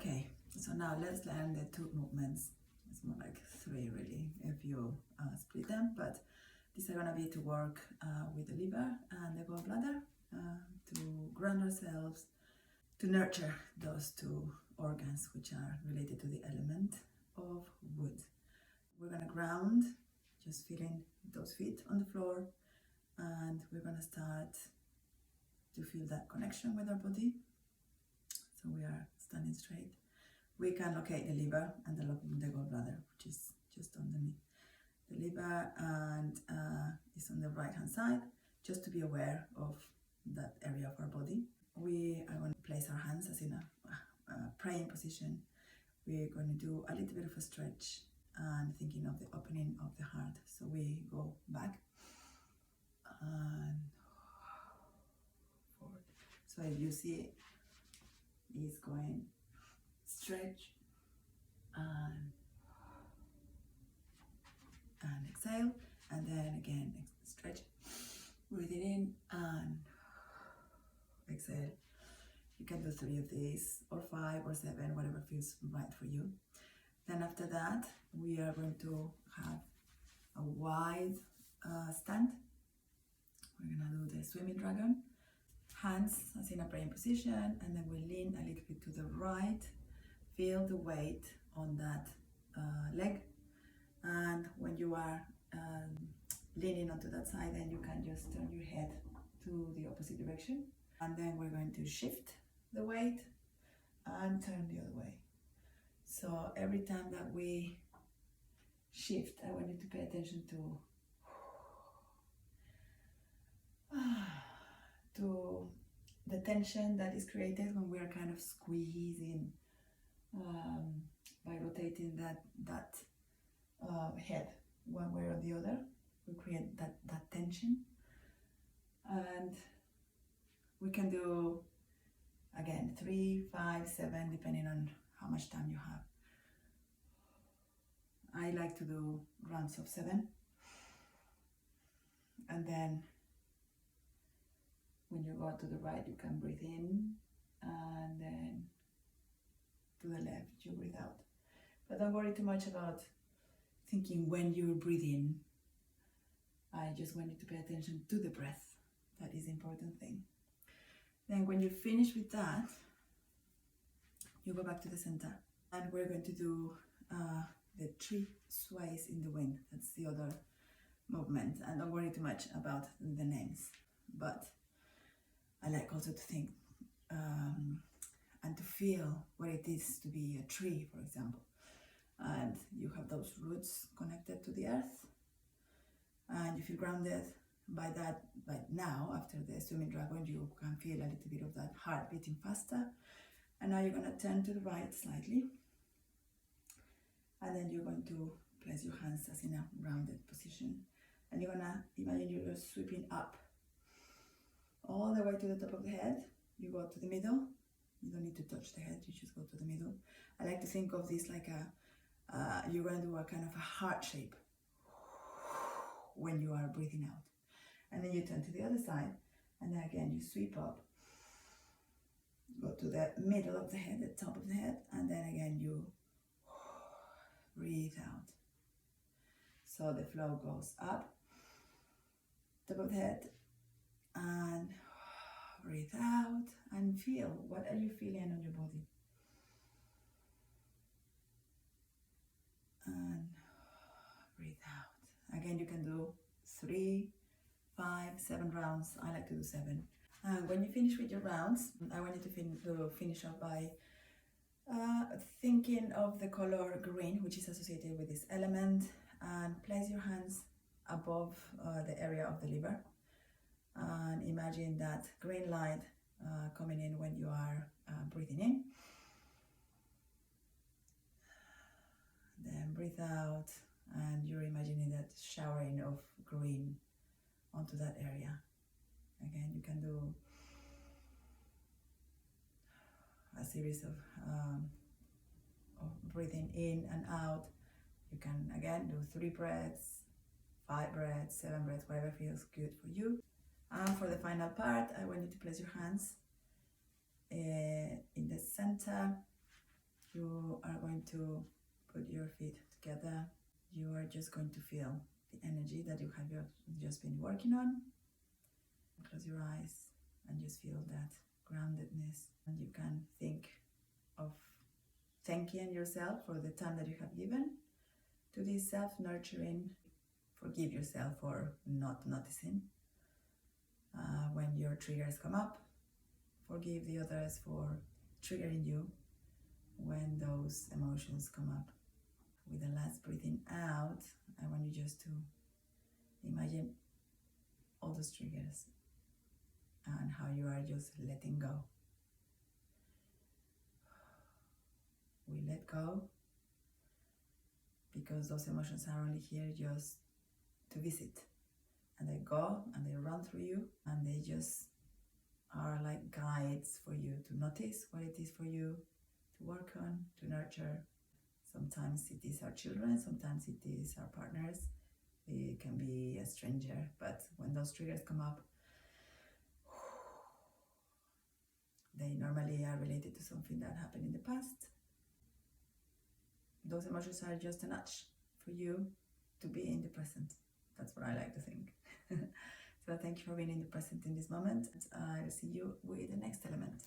Okay, so now let's learn the two movements. It's more like three really if you split them, but these are gonna be to work with the liver and the gallbladder to ground ourselves, to nurture those two organs which are related to the element of wood. We're gonna ground, just feeling those feet on the floor, and we're gonna start to feel that connection with our body. So we are standing straight. We can locate the liver and the gallbladder, which is just underneath. The liver and is on the right hand side, just to be aware of that area of our body. We are going to place our hands as in a praying position. We're going to do a little bit of a stretch and thinking of the opening of the heart. So we go back and forward. So if you see, it's going stretch and exhale, and then again stretch, breathe it in and exhale. You can do 3 of these, or 5 or 7, whatever feels right for you. Then after that, we are going to have a wide stand. We're gonna do the swimming dragon. Hands as in a praying position, and then we lean a little bit to the right. Feel the weight on that leg, and when you are leaning onto that side, then you can just turn your head to the opposite direction, and then we're going to shift the weight and turn the other way. So every time that we shift, I want you to pay attention to the tension that is created when we are kind of squeezing by rotating that head one way or the other. We create that tension, and we can do again 3, 5, 7 depending on how much time you have. I like to do rounds of 7, and then when you go to the right, you can breathe in, and then to the left, you breathe out. But don't worry too much about thinking when you breathe in. I just want you to pay attention to the breath. That is the important thing. Then when you finish with that, you go back to the center, and we're going to do the 3 sways in the wind. That's the other movement, and don't worry too much about the names, but I like also to think and to feel what it is to be a tree, for example. And you have those roots connected to the earth, and you feel grounded by that. But now, after the swimming dragon, you can feel a little bit of that heart beating faster. And now you're going to turn to the right slightly, and then you're going to place your hands as in a rounded position, and you're going to imagine you're sweeping up all the way to the top of the head. You go to the middle. You don't need to touch the head, you just go to the middle. I like to think of this like you're going to do a kind of a heart shape when you are breathing out. And then you turn to the other side, and then again you sweep up, go to the middle of the head, the top of the head, and then again you breathe out. So the flow goes up, top of the head, and breathe out, and feel what are you feeling on your body. And breathe out. Again, you can do 3, 5, 7 rounds. I like to do 7. And when you finish with your rounds, I want you to finish off by thinking of the color green, which is associated with this element, and place your hands above the area of the liver, and imagine that green light coming in when you are breathing in. Then breathe out, and you're imagining that showering of green onto that area. Again, you can do a series of breathing in and out. You can again do 3 breaths, 5 breaths, 7 breaths, whatever feels good for you. And for the final part, I want you to place your hands in the center You are going to put your feet together. You are just going to feel the energy that you have just been working on. Close your eyes and just feel that groundedness. And you can think of thanking yourself for the time that you have given to this self-nurturing. Forgive yourself for not noticing when your triggers come up. Forgive the others for triggering you when those emotions come up. With the last breathing out, I want you just to imagine all those triggers and how you are just letting go. We let go because those emotions are only here just to visit, and they go and they run through you, and they just are like guides for you to notice what it is for you to work on, to nurture. Sometimes it is our children, sometimes it is our partners, it can be a stranger, but when those triggers come up, they normally are related to something that happened in the past. Those emotions are just a nudge for you to be in the present. That's what I like to think. So thank you for being in the present in this moment. I'll see you with the next element.